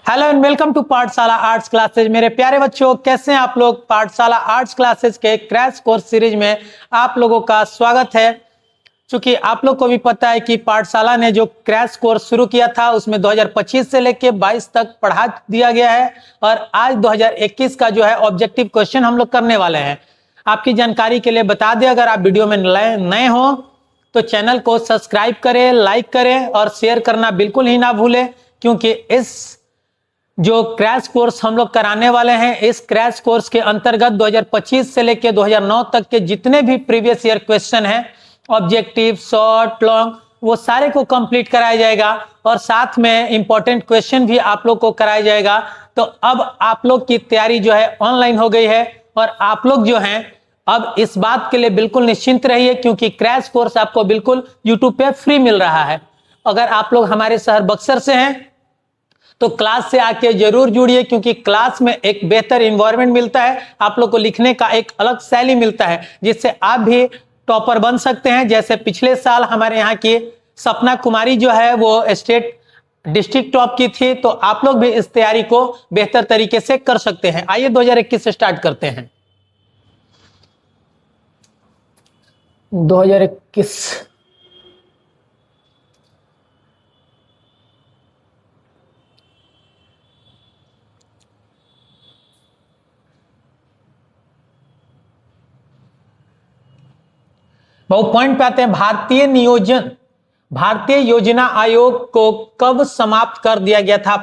Hello and welcome to पाठशाला arts classes. मेरे प्यारे बच्चों, कैसे हैं आप लोग। पाठशाला आर्ट्स क्लासेज के क्रैश कोर्स सीरीज में आप लोगों का स्वागत है। क्योंकि आप लोग को भी पता है कि पाठशाला ने जो क्रैश कोर्स शुरू किया था उसमें 2025 से लेके 22 तक पढ़ा दिया गया है और आज 2021 का जो है ऑब्जेक्टिव क्वेश्चन हम लोग करने वाले हैं। आपकी जानकारी के लिए बता दें, अगर आप वीडियो में नए हो तो चैनल को सब्सक्राइब करें, लाइक करें और शेयर करना बिल्कुल ही ना भूलें, क्योंकि इस जो क्रैश कोर्स हम लोग कराने वाले हैं, इस क्रैश कोर्स के अंतर्गत 2025 से लेकर 2009 तक के जितने भी प्रीवियस ईयर क्वेश्चन हैं, ऑब्जेक्टिव, शॉर्ट, लॉन्ग, वो सारे को कंप्लीट कराया जाएगा और साथ में इंपॉर्टेंट क्वेश्चन भी आप लोग को कराया जाएगा। तो अब आप लोग की तैयारी जो है ऑनलाइन हो गई है और आप लोग जो हैं अब इस बात के लिए बिल्कुल निश्चिंत रहिए, क्योंकि क्रैश कोर्स आपको बिल्कुल यूट्यूब पे फ्री मिल रहा है। अगर आप लोग हमारे शहर बक्सर से हैं तो क्लास से आके जरूर जुड़िए, क्योंकि क्लास में एक बेहतर इन्वायरमेंट मिलता है, आप लोग को लिखने का एक अलग शैली मिलता है जिससे आप भी टॉपर बन सकते हैं। जैसे पिछले साल हमारे यहाँ की सपना कुमारी जो है वो स्टेट डिस्ट्रिक्ट टॉप की थी, तो आप लोग भी इस तैयारी को बेहतर तरीके से कर सकते हैं। आइए 2021 से स्टार्ट करते हैं। 2021 बहुत पॉइंट पे आते हैं। भारतीय योजना आयोग को कब समाप्त कर दिया गया था?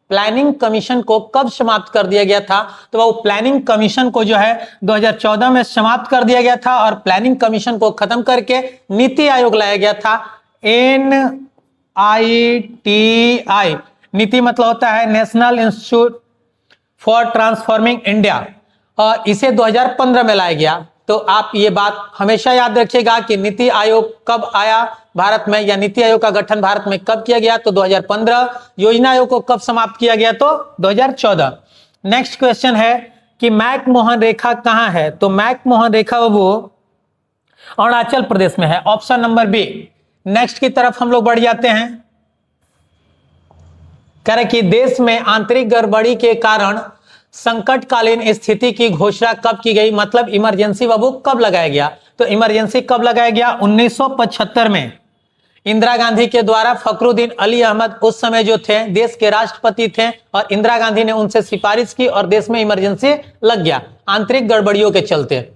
प्लानिंग कमीशन को कब समाप्त कर दिया गया था? तो वो प्लानिंग कमीशन को जो है 2014 में समाप्त कर दिया गया था और प्लानिंग कमीशन को खत्म करके नीति आयोग लाया गया था। NITI, नीति मतलब होता है national institute for transforming India, और इसे 2015 में लाया गया। तो आप ये बात हमेशा याद रखिएगा कि नीति आयोग कब आया भारत में, या नीति आयोग का गठन भारत में कब किया गया, तो 2015। योजना आयोग को कब समाप्त किया गया, तो 2014। नेक्स्ट क्वेश्चन है कि मैकमोहन रेखा कहां है? तो मैकमोहन रेखा वो अरुणाचल प्रदेश में है, ऑप्शन नंबर बी। नेक्स्ट की तरफ हम लोग बढ़ जाते हैं। कह रहे कि देश में आंतरिक गड़बड़ी के कारण संकटकालीन स्थिति की घोषणा कब की गई, मतलब इमरजेंसी बाबू कब लगाया गया? तो इमरजेंसी कब लगाया गया? 1975 में इंदिरा गांधी के द्वारा। फखरुद्दीन अली अहमद उस समय जो थे देश के राष्ट्रपति थे और इंदिरा गांधी ने उनसे सिफारिश की और देश में इमरजेंसी लग गया आंतरिक गड़बड़ियों के चलते।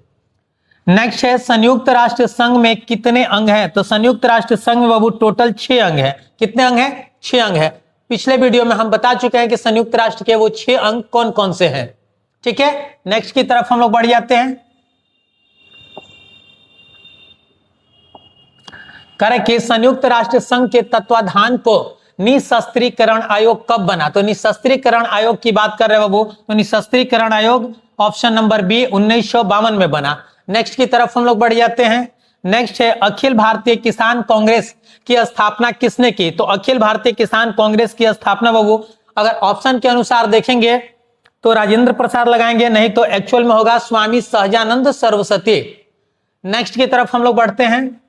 नेक्स्ट है संयुक्त राष्ट्र संघ में कितने अंग हैं? तो संयुक्त राष्ट्र संघ में बाबू टोटल 6 अंग है। कितने अंग है? 6 अंग है। पिछले वीडियो में हम बता चुके हैं कि संयुक्त राष्ट्र के वो 6 अंग कौन कौन से हैं। ठीक है, नेक्स्ट की तरफ हम लोग बढ़ जाते हैं। करें कि संयुक्त राष्ट्र संघ के तत्वाधान को निशस्त्रीकरण आयोग कब बना? तो निशस्त्रीकरण आयोग की बात कर रहे हो बाबू, तो निशस्त्रीकरण आयोग ऑप्शन नंबर बी 1952 में बना। नेक्स्ट की तरफ हम लोग बढ़ जाते हैं। नेक्स्ट है अखिल भारतीय किसान कांग्रेस की स्थापना किसने की? तो अखिल भारतीय किसान कांग्रेस की स्थापना बाबू अगर ऑप्शन के अनुसार देखेंगे तो राजेंद्र प्रसाद लगाएंगे, नहीं तो एक्चुअल में होगा स्वामी सहजानंद सरस्वती। नेक्स्ट की तरफ हम लोग बढ़ते हैं।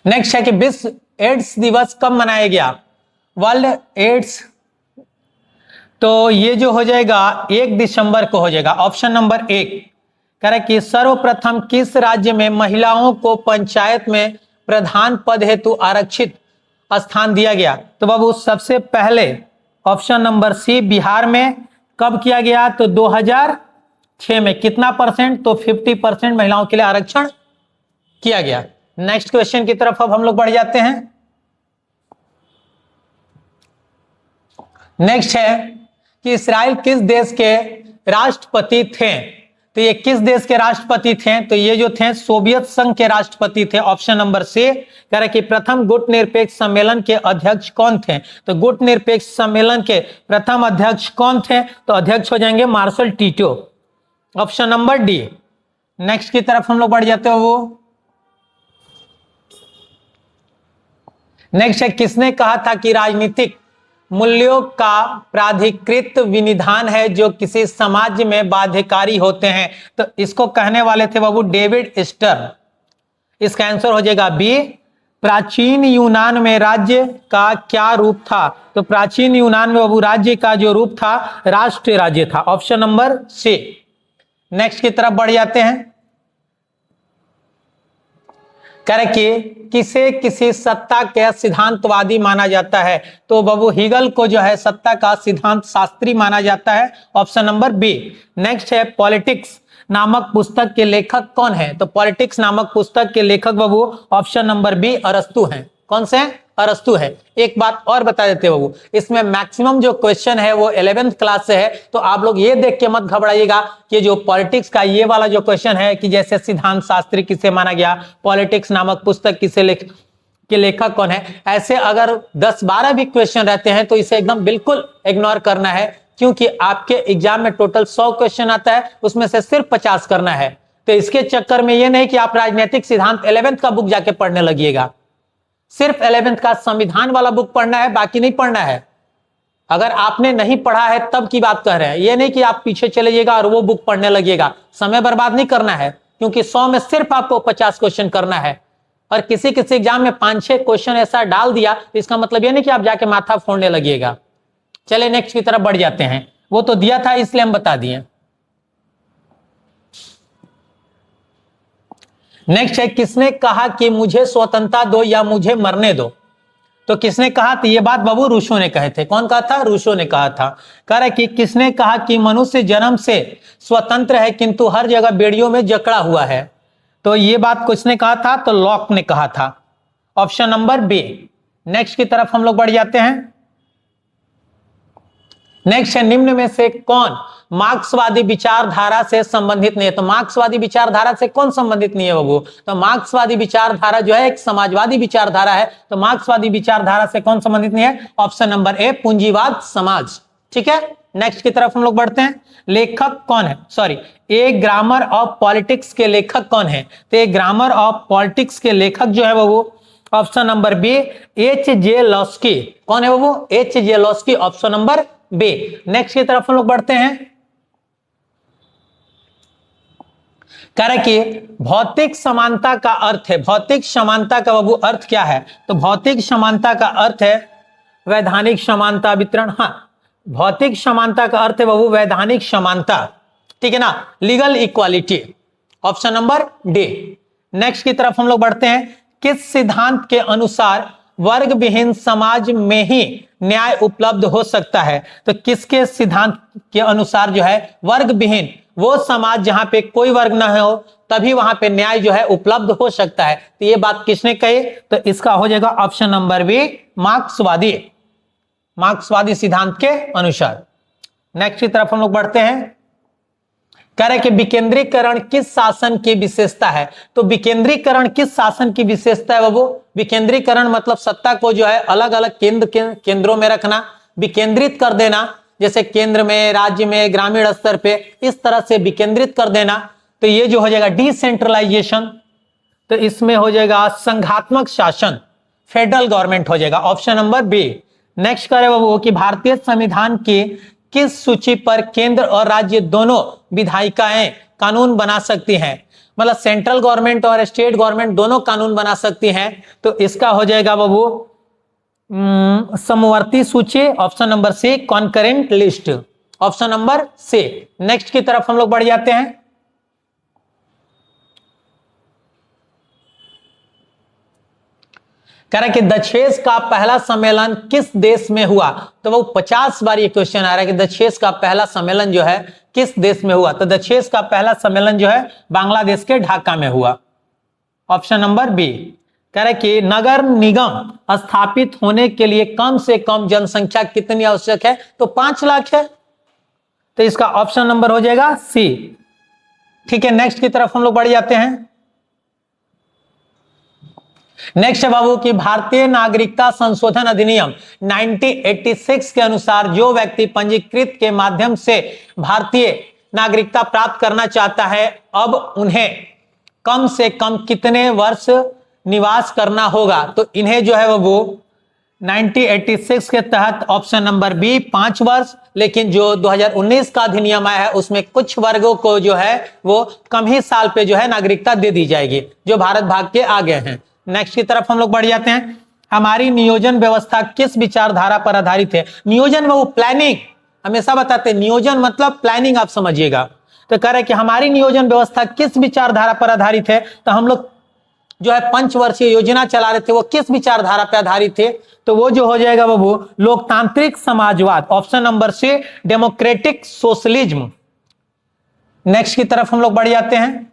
नेक्स्ट है कि विश्व एड्स दिवस कब मनाया गया? वर्ल्ड एड्स, तो ये जो हो जाएगा 1 दिसंबर को हो जाएगा, ऑप्शन नंबर 1। कह रहे कि सर्वप्रथम किस राज्य में महिलाओं को पंचायत में प्रधान पद हेतु आरक्षित स्थान दिया गया? तो बाबू सबसे पहले ऑप्शन नंबर सी बिहार में। कब किया गया? तो 2006 में। कितना परसेंट? तो 50% महिलाओं के लिए आरक्षण किया गया। नेक्स्ट क्वेश्चन की तरफ अब हम लोग बढ़ जाते हैं। नेक्स्ट है कि इस्राइल किस देश के राष्ट्रपति थे? तो ये किस देश के राष्ट्रपति थे? तो ये जो थे सोवियत संघ के राष्ट्रपति थे, ऑप्शन नंबर सी। कह रहे कि प्रथम गुट निरपेक्ष सम्मेलन के अध्यक्ष कौन थे? तो गुट निरपेक्ष सम्मेलन के प्रथम अध्यक्ष कौन थे? तो अध्यक्ष हो जाएंगे Marshal Tito, option number D. Next की तरफ हम लोग बढ़ जाते हो। वो नेक्स्ट है किसने कहा था कि राजनीतिक मूल्यों का प्राधिकृत विनिधान है जो किसी समाज में बाध्यकारी होते हैं? तो इसको कहने वाले थे बाबू डेविड स्टर्न। इसका आंसर हो जाएगा बी, प्राचीन यूनान में राज्य का क्या रूप था? तो प्राचीन यूनान में बाबू राज्य का जो रूप था राष्ट्रीय राज्य था। Option number C. नेक्स्ट की तरफ बढ़ जाते हैं। करेक्ट, किसे किसी सत्ता के सिद्धांतवादी माना जाता है? तो बाबू हीगल को जो है सत्ता का सिद्धांत शास्त्री माना जाता है। Option number B. नेक्स्ट है पॉलिटिक्स नामक पुस्तक के लेखक कौन है? तो पॉलिटिक्स नामक पुस्तक के लेखक बाबू ऑप्शन नंबर बी अरस्तु हैं। कौन से? अरस्तु है। एक बात और बता देते हैं बाबू, इसमें मैक्सिमम जो क्वेश्चन है वो 11th क्लास से है, तो आप लोग ये देख के मत घबराइएगा कि जो पॉलिटिक्स का ये वाला जो क्वेश्चन है कि जैसे सिद्धांत शास्त्री किसे माना गया, पॉलिटिक्स नामक पुस्तक किसे के लेखक कौन है, ऐसे अगर 10-12 भी क्वेश्चन रहते हैं तो इसे एकदम बिल्कुल इग्नोर करना है, क्योंकि आपके एग्जाम में टोटल 100 क्वेश्चन आता है, उसमें से सिर्फ 50 करना है। तो इसके चक्कर में ये नहीं कि आप राजनीतिक सिद्धांत 11th का बुक जाके पढ़ने लगिएगा, सिर्फ 11th का संविधान वाला बुक पढ़ना है, बाकी नहीं पढ़ना है। अगर आपने नहीं पढ़ा है तब की बात कह रहे हैं, ये नहीं कि आप पीछे चले जाइएगा और वो बुक पढ़ने लगिएगा। समय बर्बाद नहीं करना है, क्योंकि 100 में सिर्फ आपको 50 क्वेश्चन करना है। और किसी किसी एग्जाम में 5-6 क्वेश्चन ऐसा डाल दिया तो इसका मतलब ये नहीं कि आप जाके माथा फोड़ने लगिएगा। चले नेक्स्ट की तरफ बढ़ जाते हैं। वो तो दिया था इसलिए हम बता दिए। नेक्स्ट है किसने कहा कि मुझे स्वतंत्रता दो या मुझे मरने दो? तो किसने कहा था? ये बात बाबू रूसो ने कहे थे। कौन कहा था? रूसो ने कहा था। कह रहा कि किसने कहा कि मनुष्य जन्म से स्वतंत्र है किंतु हर जगह बेड़ियों में जकड़ा हुआ है? तो ये बात किसने कहा था? तो लॉक ने कहा था। Option number B. नेक्स्ट की तरफ हम लोग बढ़ जाते हैं। नेक्स्ट है निम्न में से कौन मार्क्सवादी विचारधारा से संबंधित नहीं है? तो मार्क्सवादी विचारधारा से कौन संबंधित नहीं है बाबू? तो मार्क्सवादी विचारधारा जो है एक समाजवादी विचारधारा है, तो मार्क्सवादी विचारधारा से कौन संबंधित नहीं है? ऑप्शन नंबर ए पूंजीवाद समाज। ठीक है, नेक्स्ट की तरफ हम लोग बढ़ते हैं। लेखक कौन है? Sorry, A grammar of politics के लेखक कौन है? तो ए ग्रामर ऑफ पॉलिटिक्स के लेखक जो है बाबू option number B H.J. Laski. कौन है बाबू? H.J. Laski, option number B. Next की तरफ हम लोग बढ़ते हैं। कह कि भौतिक समानता का अर्थ है, भौतिक समानता का बाबू अर्थ क्या है? तो भौतिक समानता का अर्थ है वैधानिक समानता वितरण। हाँ, भौतिक समानता का अर्थ है बाबू वैधानिक समानता, ठीक है ना, legal equality. Option number D. Next की तरफ हम लोग बढ़ते हैं। किस सिद्धांत के अनुसार वर्ग विहीन समाज में ही न्याय उपलब्ध हो सकता है? तो किसके सिद्धांत के अनुसार जो है वर्ग विहीन वो समाज जहां पे कोई वर्ग ना हो तभी वहां पे न्याय जो है उपलब्ध हो सकता है? तो ये बात किसने कही? तो इसका हो जाएगा ऑप्शन नंबर बी मार्क्सवादी, मार्क्सवादी सिद्धांत के अनुसार। नेक्स्ट की तरफ हम लोग बढ़ते हैं। कह रहे कि विकेंद्रीकरण किस शासन की विशेषता है? तो विकेंद्रीकरण किस शासन की विशेषता है बाबू? विकेंद्रीकरण मतलब सत्ता को जो है अलग अलग केंद्रों में रखना, विकेंद्रित कर देना, जैसे केंद्र में, राज्य में, ग्रामीण स्तर पे, इस तरह से विकेंद्रित कर देना। तो ये जो हो जाएगा डिसेंट्रलाइजेशन, तो इसमें हो जाएगा संघात्मक शासन, फेडरल गवर्नमेंट हो जाएगा, ऑप्शन नंबर बी। नेक्स्ट करे बाबू कि भारतीय संविधान की किस सूची पर केंद्र और राज्य दोनों विधायिकाएं कानून बना सकती हैं? मतलब सेंट्रल गवर्नमेंट और स्टेट गवर्नमेंट दोनों कानून बना सकती हैं। तो इसका हो जाएगा बाबू समवर्ती सूची, option number C concurrent list, option number C. Next की तरफ हम लोग बढ़ जाते हैं। कह रहा है कि दक्षेस का पहला सम्मेलन किस देश में हुआ? तो वो 50 बार ये क्वेश्चन आ रहा है कि दक्षेस का पहला सम्मेलन जो है किस देश में हुआ? तो दक्षेस का पहला सम्मेलन जो है बांग्लादेश के ढाका में हुआ, ऑप्शन नंबर बी। कह रहे कि नगर निगम स्थापित होने के लिए कम से कम जनसंख्या कितनी आवश्यक है? तो 5 लाख है, तो इसका ऑप्शन नंबर हो जाएगा सी। ठीक है, नेक्स्ट की तरफ हम लोग बढ़ जाते हैं। नेक्स्ट है बाबू कि भारतीय नागरिकता संशोधन अधिनियम 1986 के अनुसार जो व्यक्ति पंजीकृत के माध्यम से भारतीय नागरिकता प्राप्त करना चाहता है, अब उन्हें कम से कम कितने वर्ष निवास करना होगा? तो इन्हें जो है वो 1986 के तहत ऑप्शन नंबर बी 5 वर्ष, लेकिन जो 2019 का अधिनियम आया है उसमें कुछ वर्गों को जो है वो कम ही साल पे जो है नागरिकता दे दी जाएगी, जो भारत भाग के आ गए हैं। नेक्स्ट की तरफ हम लोग बढ़ जाते हैं। हमारी नियोजन व्यवस्था किस विचारधारा पर आधारित है? नियोजन में वो प्लानिंग, हमेशा बताते हैं नियोजन मतलब प्लानिंग, आप समझिएगा। तो कह रहे कि हमारी नियोजन व्यवस्था किस विचारधारा पर आधारित है? तो हम लोग जो है पंचवर्षीय योजना चला रहे थे, वो किस विचारधारा पर आधारित थे? तो वो जो हो जाएगा वो लोकतांत्रिक समाजवाद, option number C, democratic socialism. Next की तरफ हम लोग बढ़ जाते हैं।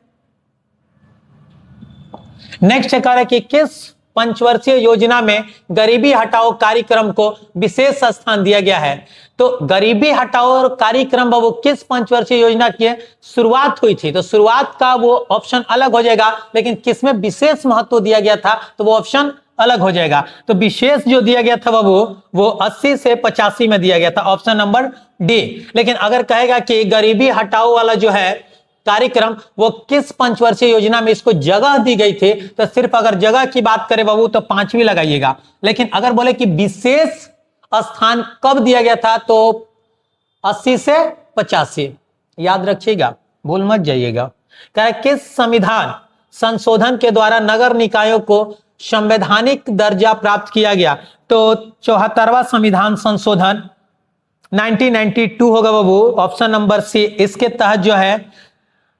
नेक्स्ट कह रहे कि किस पंचवर्षीय योजना में गरीबी हटाओ कार्यक्रम को विशेष स्थान दिया गया है? तो गरीबी हटाओ कार्यक्रम वो किस पंचवर्षीय योजना की शुरुआत हुई थी? तो शुरुआत का वो ऑप्शन अलग हो जाएगा, लेकिन किसमें विशेष महत्व दिया गया था तो वो ऑप्शन अलग हो जाएगा। तो विशेष जो दिया गया था वो 80 से 85 में दिया गया था, ऑप्शन नंबर डी। लेकिन अगर कहेगा कि गरीबी हटाओ वाला जो है कार्यक्रम वो किस पंचवर्षीय योजना में इसको जगह दी गई थी, तो सिर्फ अगर जगह की बात करें बाबू तो 5वीं लगाइएगा। लेकिन अगर बोले कि विशेष स्थान कब दिया गया था तो 80 से 85, याद रखिएगा, भूल मत जाइएगा। किस संविधान संशोधन के द्वारा नगर निकायों को संवैधानिक दर्जा प्राप्त किया गया? तो 74वां संविधान संशोधन 1992 होगा बाबू, ऑप्शन नंबर सी। इसके तहत जो है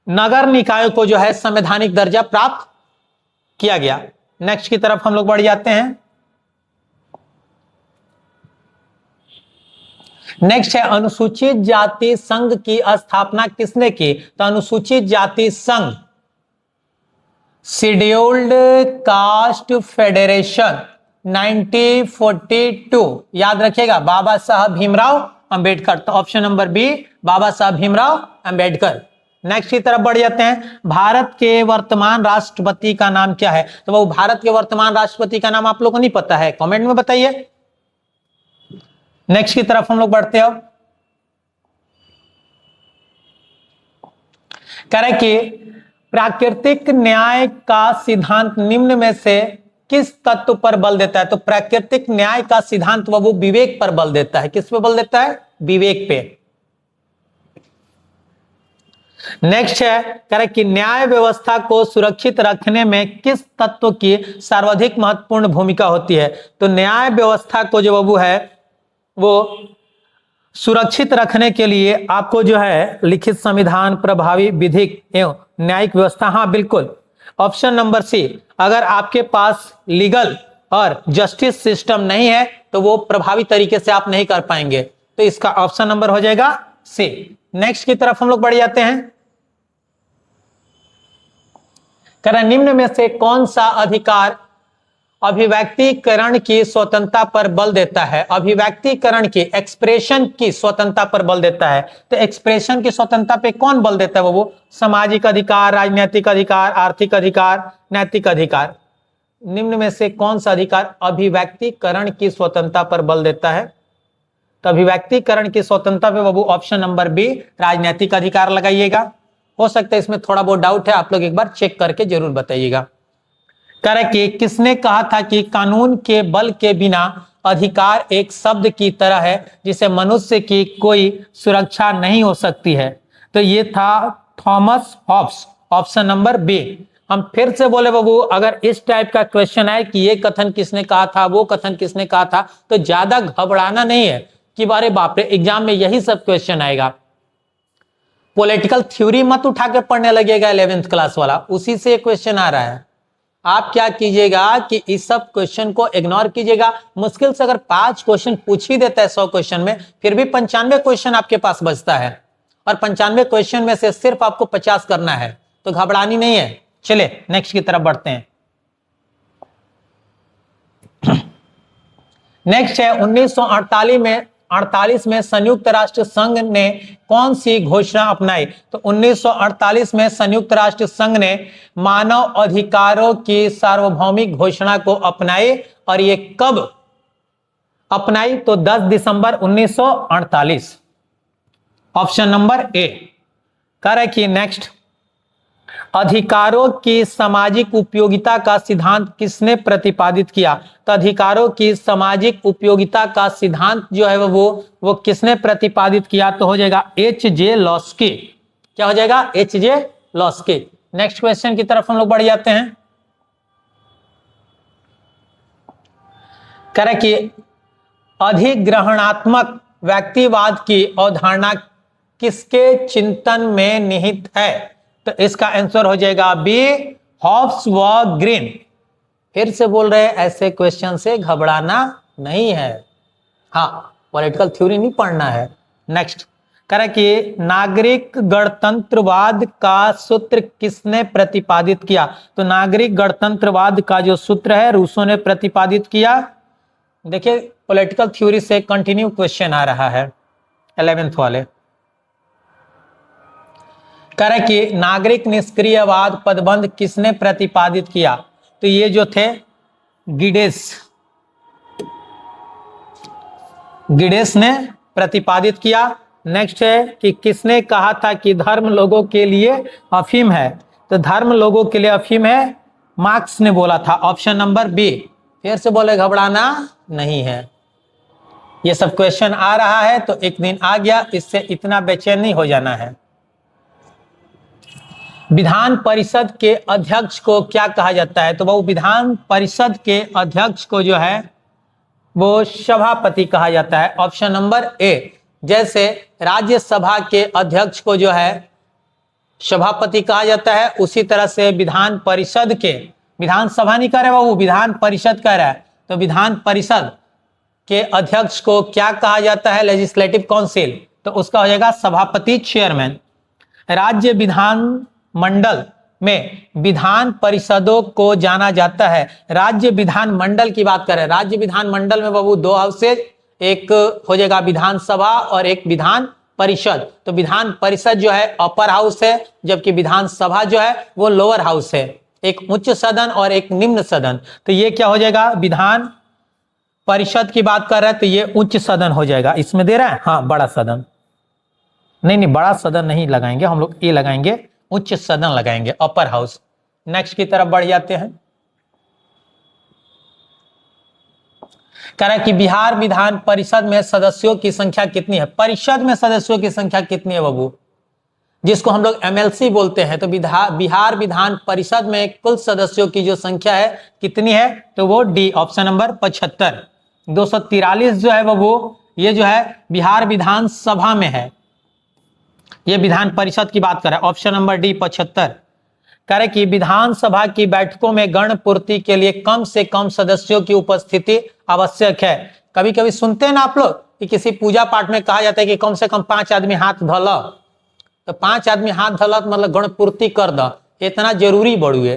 नगर निकायों को जो है संवैधानिक दर्जा प्राप्त किया गया। नेक्स्ट की तरफ हम लोग बढ़ जाते हैं। नेक्स्ट है अनुसूचित जाति संघ की स्थापना किसने की? तो अनुसूचित जाति संघ, शेड्यूल्ड कास्ट फेडरेशन 1942, याद रखिएगा, बाबा साहब भीमराव अंबेडकर। तो ऑप्शन नंबर बी, बाबा साहब भीमराव अंबेडकर। नेक्स्ट की तरफ बढ़ जाते हैं। भारत के वर्तमान राष्ट्रपति का नाम क्या है? तो वो भारत के वर्तमान राष्ट्रपति का नाम आप लोगों को नहीं पता है, कमेंट में बताइए। नेक्स्ट की तरफ हम लोग बढ़ते हैं। कह रहे कि प्राकृतिक न्याय का सिद्धांत निम्न में से किस तत्व पर बल देता है? तो प्राकृतिक न्याय का सिद्धांत वो विवेक पर बल देता है। किस पे बल देता है? विवेक पे। नेक्स्ट है कह रहे कि न्याय व्यवस्था को सुरक्षित रखने में किस तत्व की सर्वाधिक महत्वपूर्ण भूमिका होती है? तो न्याय व्यवस्था को जो बाबू है वो सुरक्षित रखने के लिए आपको जो है लिखित संविधान, प्रभावी विधिक एवं न्यायिक व्यवस्था, हाँ बिल्कुल, ऑप्शन नंबर सी। अगर आपके पास लीगल और जस्टिस सिस्टम नहीं है तो वो प्रभावी तरीके से आप नहीं कर पाएंगे, तो इसका ऑप्शन नंबर हो जाएगा सी। नेक्स्ट की तरफ हम लोग बढ़ जाते हैं। कह रहे निम्न में से कौन सा अधिकार अभिव्यक्तिकरण की स्वतंत्रता पर बल देता है? अभिव्यक्तिकरण की, एक्सप्रेशन की स्वतंत्रता पर बल देता है। तो एक्सप्रेशन की स्वतंत्रता पे कौन बल देता है? वो सामाजिक अधिकार, राजनीतिक अधिकार, आर्थिक अधिकार, नैतिक अधिकार। निम्न में से कौन सा अधिकार अभिव्यक्तिकरण की स्वतंत्रता पर बल देता है? तो अभिव्यक्तिकरण की स्वतंत्रता पे बाबू ऑप्शन नंबर बी, राजनीतिक अधिकार लगाइएगा। हो सकता है इसमें थोड़ा बहुत डाउट है, आप लोग एक बार चेक करके जरूर बताइएगा। कह रहे कि किसने कहा था कि कानून के बल के बिना अधिकार एक शब्द की तरह है जिसे मनुष्य की कोई सुरक्षा नहीं हो सकती है? तो ये था Thomas Hobbes, option number B. हम फिर से बोले बाबू, अगर इस टाइप का क्वेश्चन आए कि ये कथन किसने कहा था, वो कथन किसने कहा था, तो ज्यादा घबराना नहीं है कि बारे बाप रे एग्जाम में यही सब क्वेश्चन आएगा। पॉलिटिकल थ्योरी मत उठा के पढ़ने लगेगा 11th क्लास वाला, उसी से क्वेश्चन आ रहा है। आप क्या कीजिएगा कि इस सब क्वेश्चन को इग्नोर कीजिएगा। मुश्किल से अगर 5 क्वेश्चन पूछ ही देता है 100 क्वेश्चन में, फिर भी 95 क्वेश्चन आपके पास बचता है, और 95 क्वेश्चन में से सिर्फ आपको 50 करना है, तो घबरानी नहीं है। चले नेक्स्ट की तरफ बढ़ते हैं। नेक्स्ट है 1948 में संयुक्त राष्ट्र संघ ने कौन सी घोषणा अपनाई? तो 1948 में संयुक्त राष्ट्र संघ ने मानव अधिकारों की सार्वभौमिक घोषणा को अपनाई, और ये कब अपनाई? तो 10 दिसंबर 1948, ऑप्शन नंबर ए। कह रहे कि नेक्स्ट, अधिकारों की सामाजिक उपयोगिता का सिद्धांत किसने प्रतिपादित किया? तो अधिकारों की सामाजिक उपयोगिता का सिद्धांत जो है वो किसने प्रतिपादित किया? तो हो जाएगा H.J. लॉस्की। क्या हो जाएगा? H.J. लॉस्की। नेक्स्ट क्वेश्चन की तरफ हम लोग बढ़ जाते हैं। कह रहे कि अधिग्रहणात्मक व्यक्तिवाद की अवधारणा किसके चिंतन में निहित है? तो इसका आंसर हो जाएगा बी, हॉब्स व ग्रीन। फिर से बोल रहे हैं, ऐसे क्वेश्चन से घबराना नहीं है। हाँ, पॉलिटिकल थ्योरी नहीं पढ़ना है। नेक्स्ट कह रहा है कि नागरिक गणतंत्रवाद का सूत्र किसने प्रतिपादित किया? तो नागरिक गणतंत्रवाद का जो सूत्र है रूसो ने प्रतिपादित किया। देखिए पॉलिटिकल थ्योरी से कंटिन्यू क्वेश्चन आ रहा है 11th वाले। कह रहा है कि नागरिक निष्क्रियवाद पदबंध किसने प्रतिपादित किया? तो ये जो थे गिडेस ने प्रतिपादित किया। नेक्स्ट है कि किसने कहा था कि धर्म लोगों के लिए अफीम है? तो धर्म लोगों के लिए अफीम है, मार्क्स ने बोला था, ऑप्शन नंबर बी। फिर से बोले घबराना नहीं है। ये सब क्वेश्चन आ रहा है तो एक दिन आ गया, इससे इतना बेचैन नहीं हो जाना है। विधान परिषद के अध्यक्ष को क्या कहा जाता है? तो वो विधान परिषद के अध्यक्ष को जो है वो सभापति कहा जाता है, ऑप्शन नंबर ए। जैसे राज्यसभा के अध्यक्ष को जो है सभापति कहा जाता है, उसी तरह से विधान परिषद के, विधानसभा नहीं कह रहे वो विधान परिषद कह रहा है, तो विधान परिषद के अध्यक्ष को क्या कहा जाता है? लेजिस्लेटिव काउंसिल, तो उसका हो जाएगा सभापति, चेयरमैन। राज्य विधान मंडल में विधान परिषदों को जाना जाता है। राज्य विधान मंडल की बात करें, राज्य विधान मंडल में बाबू 2 हाउसेज, एक हो जाएगा विधानसभा और एक विधान परिषद। तो विधान परिषद जो है अपर हाउस है, जबकि विधानसभा जो है वो लोअर हाउस है, एक उच्च सदन और एक निम्न सदन। तो ये क्या हो जाएगा? विधान परिषद की बात कर रहे हैं तो ये उच्च सदन हो जाएगा। इसमें दे रहा है हाँ बड़ा सदन, नहीं बड़ा सदन नहीं लगाएंगे हम लोग, ये लगाएंगे उच्च सदन लगाएंगे, अपर हाउस। नेक्स्ट की तरफ बढ़ जाते हैं। कह रहा है कि बिहार विधान परिषद में सदस्यों की संख्या कितनी है? परिषद में सदस्यों की संख्या कितनी है बाबू? जिसको हम लोग एमएलसी बोलते हैं। तो बिहार विधान परिषद में कुल सदस्यों की जो संख्या है कितनी है? तो वो डी, ऑप्शन नंबर 75। 243 जो है बाबू ये जो है बिहार विधानसभा में है, ये विधान परिषद की बात कर रहा है, ऑप्शन नंबर डी 75। कह रहे कि विधानसभा की बैठकों में गण पूर्ति के लिए कम से कम सदस्यों की उपस्थिति आवश्यक है। कभी कभी सुनते हैं ना आप लोग कि किसी पूजा पाठ में कहा जाता है कि कम से कम 5 आदमी हाथ धला, तो 5 आदमी हाथ धला मतलब गण पूर्ति कर द, इतना जरूरी बड़ुए।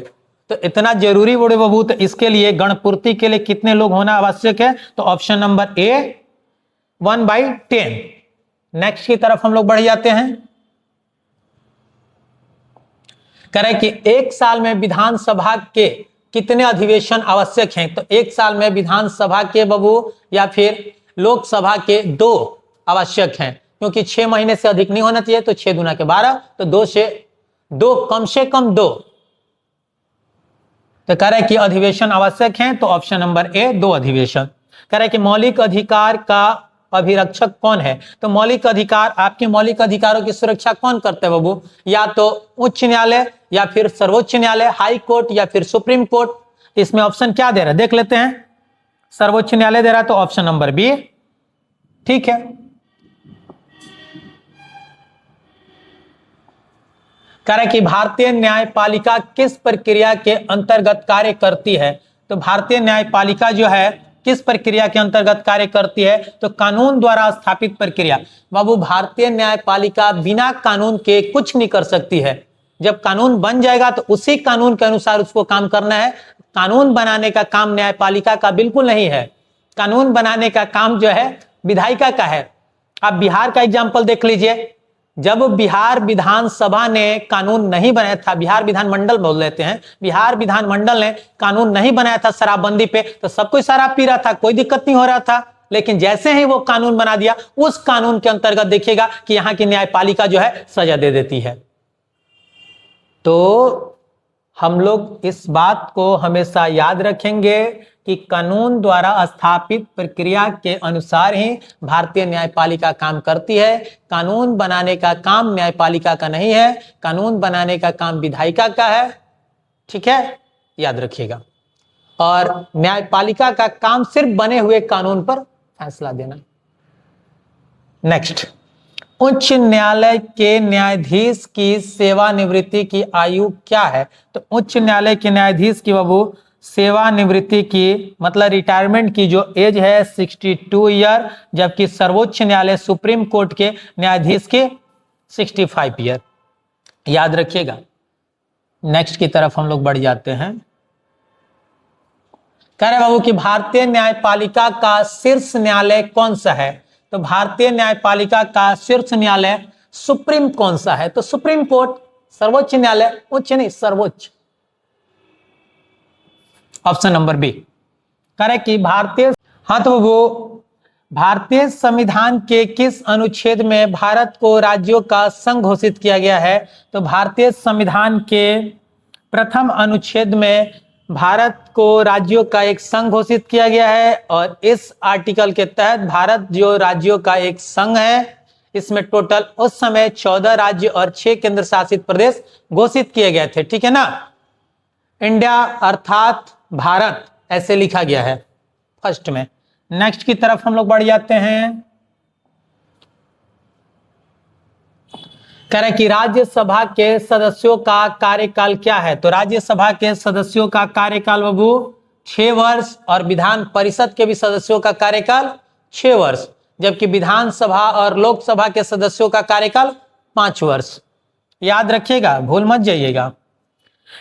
तो इतना जरूरी बड़े बाबू, तो इसके लिए गण पूर्ति के लिए कितने लोग होना आवश्यक है? तो ऑप्शन नंबर ए 1/10। नेक्स्ट की तरफ हम लोग बढ़ जाते हैं। कह रहे कि एक साल में विधानसभा के कितने अधिवेशन आवश्यक हैं? तो एक साल में विधानसभा के बाबू या फिर लोकसभा के 2 आवश्यक हैं, क्योंकि 6 महीने से अधिक नहीं होना चाहिए। तो 6 दूना के 12, तो 2 से 2 कम से कम 2। तो कह रहे कि अधिवेशन आवश्यक हैं, तो ऑप्शन नंबर ए 2 अधिवेशन। कह रहे कि मौलिक अधिकार का अभिरक्षक कौन है? तो मौलिक अधिकार, आपके मौलिक अधिकारों की सुरक्षा कौन करते हैं बाबू? या तो उच्च न्यायालय या फिर सर्वोच्च न्यायालय, हाई कोर्ट या फिर सुप्रीम कोर्ट। इसमें ऑप्शन क्या दे रहा है देख लेते हैं। सर्वोच्च न्यायालय दे रहा है, तो ऑप्शन नंबर बी ठीक है। कह रहा है कि भारतीय न्यायपालिका किस प्रक्रिया के अंतर्गत कार्य करती है? तो भारतीय न्यायपालिका जो है किस प्रक्रिया के अंतर्गत कार्य करती है? तो कानून द्वारा स्थापित प्रक्रिया। बाबू भारतीय न्यायपालिका बिना कानून के कुछ नहीं कर सकती है। जब कानून बन जाएगा तो उसी कानून के अनुसार उसको काम करना है। कानून बनाने का काम न्यायपालिका का बिल्कुल नहीं है। कानून बनाने का काम जो है विधायिका का है। आप बिहार का एग्जाम्पल देख लीजिए, जब बिहार विधानसभा ने कानून नहीं बनाया था, बिहार विधानमंडल बोल लेते हैं, बिहार विधानमंडल ने कानून नहीं बनाया था शराबबंदी पे, तो सब कोई शराब पी रहा था, कोई दिक्कत नहीं हो रहा था। लेकिन जैसे ही वो कानून बना दिया, उस कानून के अंतर्गत देखिएगा कि यहाँ की न्यायपालिका जो है सजा दे देती है। तो हम लोग इस बात को हमेशा याद रखेंगे कि कानून द्वारा स्थापित प्रक्रिया के अनुसार ही भारतीय न्यायपालिका काम करती है। कानून बनाने का काम न्यायपालिका का नहीं है, कानून बनाने का काम विधायिका का है। ठीक है, याद रखिएगा। और न्यायपालिका का काम सिर्फ बने हुए कानून पर फैसला देना। नेक्स्ट, उच्च न्यायालय के न्यायाधीश की सेवानिवृत्ति की आयु क्या है? तो उच्च न्यायालय के न्यायाधीश की बाबू सेवानिवृत्ति की मतलब रिटायरमेंट की जो एज है 62 ईयर, जबकि सर्वोच्च न्यायालय सुप्रीम कोर्ट के न्यायाधीश के 65 ईयर। याद रखिएगा। नेक्स्ट की तरफ हम लोग बढ़ जाते हैं। कह रहे बाबू कि भारतीय न्यायपालिका का शीर्ष न्यायालय कौन सा है? तो भारतीय न्यायपालिका का शीर्ष न्यायालय सुप्रीम कौन सा है? तो सुप्रीम कोर्ट। सर्वोच्च न्यायालय, उच्च नहीं, सर्वोच्च। Option number B. करेक्ट कि तो वो भारतीय संविधान के किस अनुच्छेद में भारत को राज्यों का संघ घोषित किया गया है? तो भारतीय संविधान के प्रथम अनुच्छेद में भारत को राज्यों का एक संघ घोषित किया गया है और इस आर्टिकल के तहत भारत जो राज्यों का एक संघ है, इसमें टोटल उस समय 14 राज्य और 6 केंद्र शासित प्रदेश घोषित किए गए थे। ठीक है ना। इंडिया अर्थात भारत ऐसे लिखा गया है फर्स्ट में। नेक्स्ट की तरफ हम लोग बढ़ जाते हैं। कह रहे कि राज्यसभा के सदस्यों का कार्यकाल क्या है? तो राज्यसभा के सदस्यों का कार्यकाल बाबू 6 वर्ष और विधान परिषद के भी सदस्यों का कार्यकाल 6 वर्ष, जबकि विधानसभा और लोकसभा के सदस्यों का कार्यकाल 5 वर्ष। याद रखिएगा, भूल मत जाइएगा।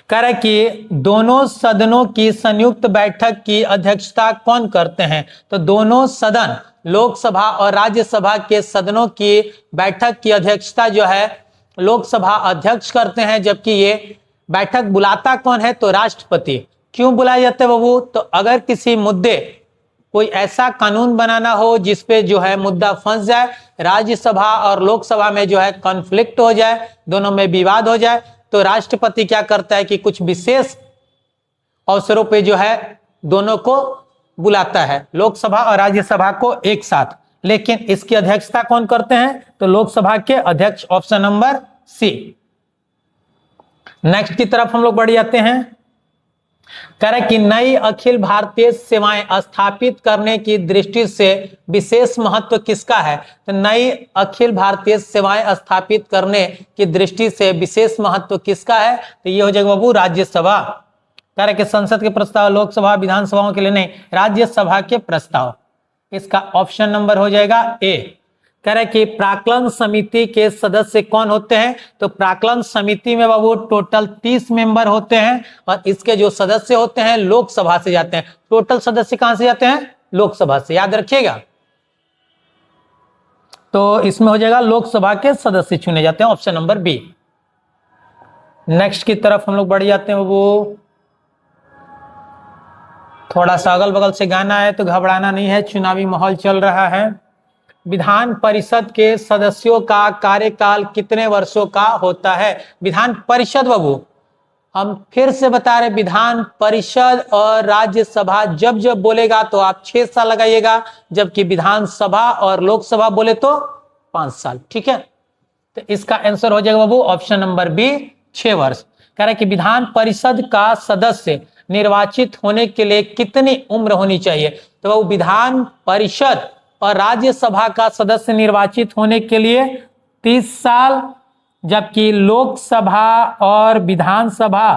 कह रहे कि दोनों सदनों की संयुक्त बैठक की अध्यक्षता कौन करते हैं? तो दोनों सदन, लोकसभा और राज्यसभा के सदनों की बैठक की अध्यक्षता जो है लोकसभा अध्यक्ष करते हैं, जबकि ये बैठक बुलाता कौन है? तो राष्ट्रपति। क्यों बुलाए जाते हैं बाबू? तो अगर किसी मुद्दे, कोई ऐसा कानून बनाना हो जिसपे जो है मुद्दा फंस जाए, राज्यसभा और लोकसभा में जो है कॉन्फ्लिक्ट हो जाए, दोनों में विवाद हो जाए, तो राष्ट्रपति क्या करता है कि कुछ विशेष अवसरों पे जो है दोनों को बुलाता है, लोकसभा और राज्यसभा को एक साथ। लेकिन इसकी अध्यक्षता कौन करते हैं? तो लोकसभा के अध्यक्ष। Option number C. नेक्स्ट की तरफ हम लोग बढ़ जाते हैं। कह रहे कि नई अखिल भारतीय सेवाएं स्थापित करने की दृष्टि से विशेष महत्व किसका है? तो नई अखिल भारतीय सेवाएं स्थापित करने की दृष्टि से विशेष महत्व किसका है? तो ये हो जाएगा बाबू राज्यसभा। कह रहे कि संसद के प्रस्ताव लोकसभा विधानसभाओं के लिए नहीं, राज्यसभा के प्रस्ताव। इसका ऑप्शन नंबर हो जाएगा ए। कह रहे कि प्राक्कलन समिति के सदस्य कौन होते हैं? तो प्राक्कलन समिति में बाबू टोटल 30 मेंबर होते हैं और इसके जो सदस्य होते हैं लोकसभा से जाते हैं। टोटल सदस्य कहां से जाते हैं? लोकसभा से। याद रखिएगा। तो इसमें हो जाएगा लोकसभा के सदस्य चुने जाते हैं। Option number B. नेक्स्ट की तरफ हम लोग बढ़ जाते हैं। वो थोड़ा सा अगल बगल से गाना है तो घबराना नहीं है, चुनावी माहौल चल रहा है। विधान परिषद के सदस्यों का कार्यकाल कितने वर्षों का होता है? विधान परिषद बाबू, हम फिर से बता रहे, विधान परिषद और राज्यसभा जब जब बोलेगा तो आप 6 साल लगाइएगा, जबकि विधानसभा और लोकसभा बोले तो 5 साल। ठीक है, तो इसका आंसर हो जाएगा बाबू ऑप्शन नंबर बी, 6 वर्ष। कह रहे कि विधान परिषद का सदस्य निर्वाचित होने के लिए कितनी उम्र होनी चाहिए? तो बाबू विधान परिषद और राज्यसभा का सदस्य निर्वाचित होने के लिए 30 साल, जबकि लोकसभा और विधानसभा